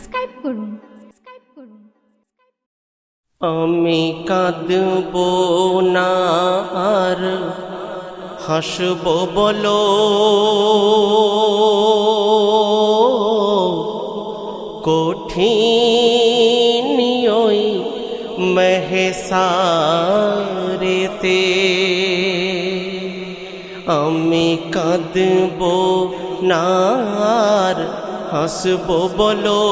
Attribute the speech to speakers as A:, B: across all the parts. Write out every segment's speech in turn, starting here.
A: Subscribe করুন।
B: আমি কাঁদব না আর হাসব বলো, কঠিন ওই মেহসারেতে। আমি কাঁদব না আর হাসব বলো,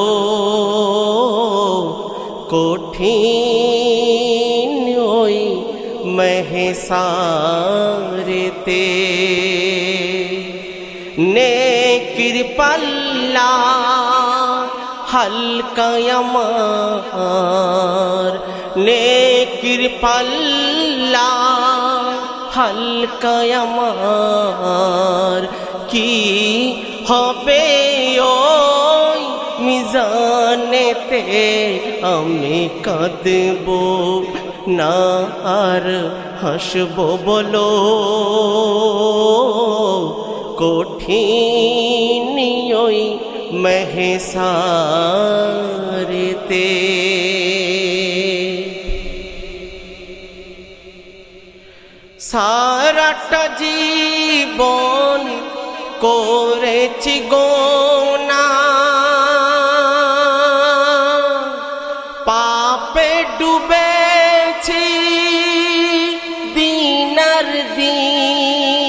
B: কঠিন ওই মেহসারেতে। নেকির পাল্লা হালকা আমার, নেকির পাল্লা হালকা আমার, কি হবে ওই মিজানেতে। আমি কাঁদব না আর হাসব বলো, কঠিন ওই মেহসারেতে। সারাটা জীবন করেছি গোনা, পাপে ডুবেছি দিন আর দিন।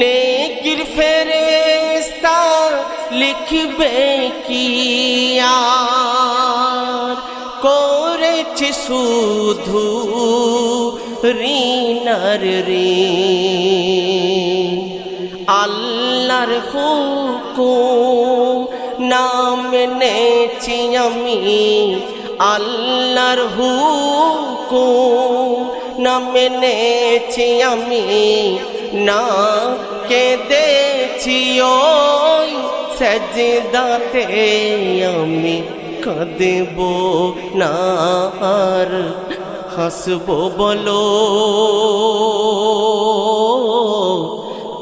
B: নেকির ফেরেশতা লিখবে কি আর, করেছি শুধু ঋণ আর ঋণ। আল্লাহর হুকুম না মেনেছি আমি, আল্লাহর হুকুম না মেনেছি আমি, না কেঁদেছি ওই সেজদাতে। আমি কাঁদব না আর হাসব বলো,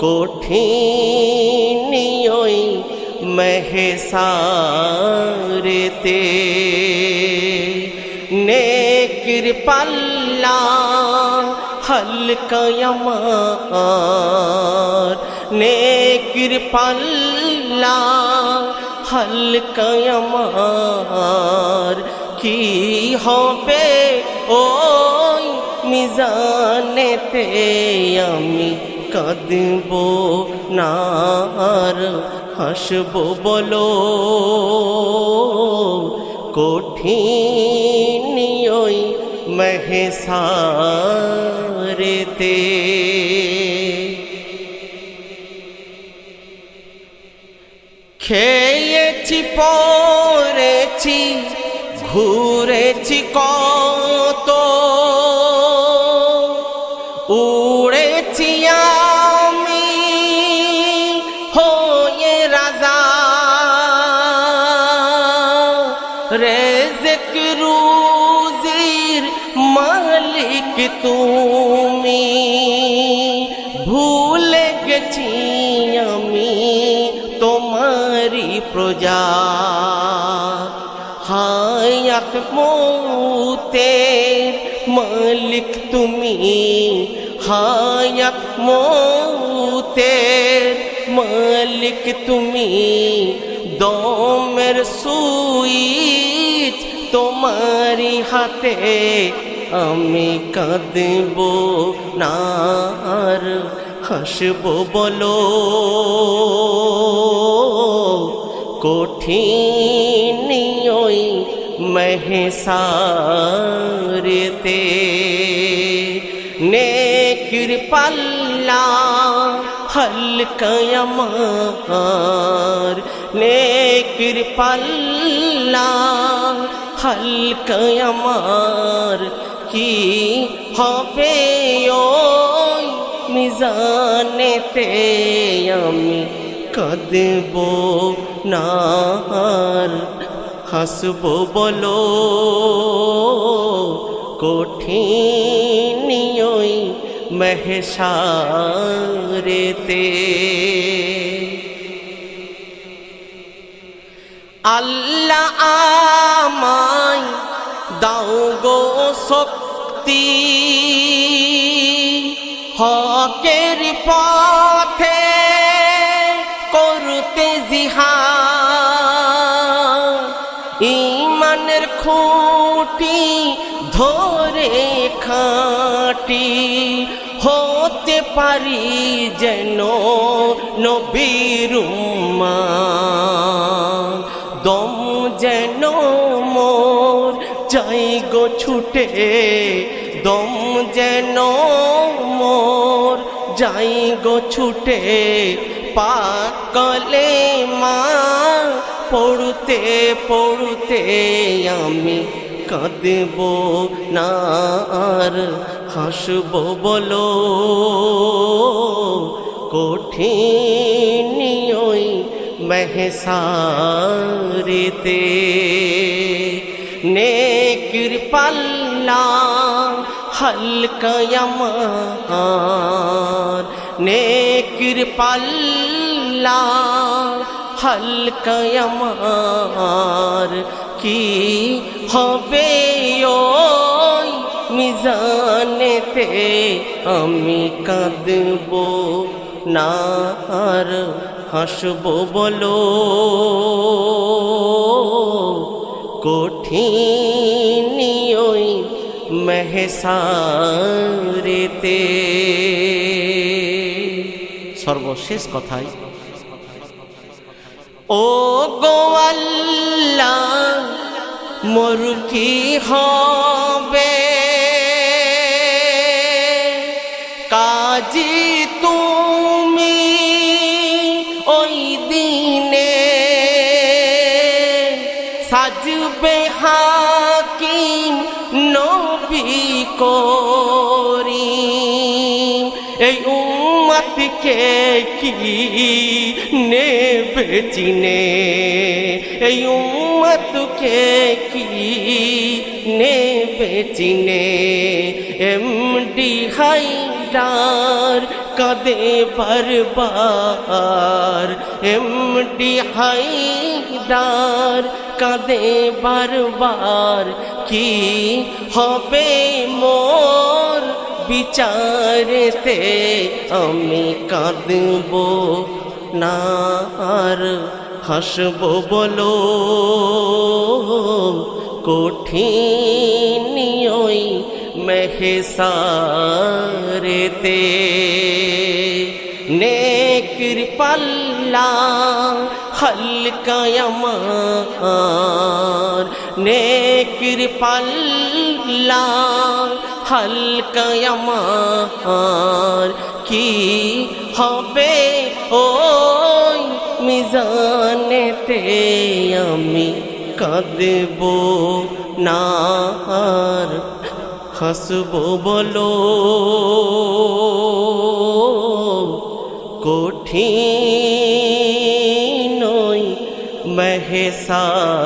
B: কঠিন ওই মেহসারেতে। নেকির পাল্লা হালকা আমার, নেকির পাল্লা হালকা আমার, কি হবে ওই মিজানেতে। আমি কাঁদব না আর হাসব বলো, কঠিন ওই মেহসারেতে। খেয়েছি পরেছি ঘুরেছি কত, উড়েছি আমি হয়ে রাজা। রেজক রুজির মালিক তুমি, ভুলে গেছি আমি তোমারি প্রজা। হায়াত মৌতের মালিক তুমি, হায়াত মৌতের মালিক তুমি, দমের সুইচ তোমারি হাতে। আমি কাঁদব না আর হাসব বলো, কঠিন ওই মেহসারেতে। নেকির পাল্লা হালকা আমার, নেকির পাল্লা হালকা আমার, কি হবে ওই মিজানেতে। আমি কাঁদব না আর হাসব বলো, কঠিন ওই महशारेते আল্লাহ আমায় দাও গো শক্তি, হকের পথে করতে জিহাদ, ঈমানের খুঁটি ধরে খাঁটি হতে পারি যেন নবীর উম্মত। দম যেন মোর যাই গো ছুটে, দম যেন মোর যাই গো ছুটে, পাক কালেমা পড়তে পড়তে আমি কাঁদব না আর হাসব বলো, কঠিন ওই মেহসারেতে। নেকির পাল্লা হালকা আমার, নেকির পাল্লা হালকা আমার, কি হবে ওই মিজানেতে আমি কাঁদব না আর হাসব বলো, কঠিন ওই মেহসারেতে। সর্বশেষ কথায়, ও গো আল্লাহ মোর কি হবে, কাজী তুমি ওই দিনে সাজবে হাকিম নবী করিম, এই উম্মতকে কি নেবে চিনে, এই উম্মতকে কি নেবে চিনে। এমডি হায়দার কাঁদে বারবার, এমডি হায়দার কাঁদে বারবার, কি হবে মোর বিচারেতে আমি কাঁদব না আর হাসব বলো, কঠিন ওই মেহসারেতে। নেকির পাল্লা হালকা আমার, নেকির পাল্লা হালকা আমার, কি হবে ওই মিজানেতে আমি কাঁদব না আর হাসব বলো, কঠিন ওই মেহসারেতে।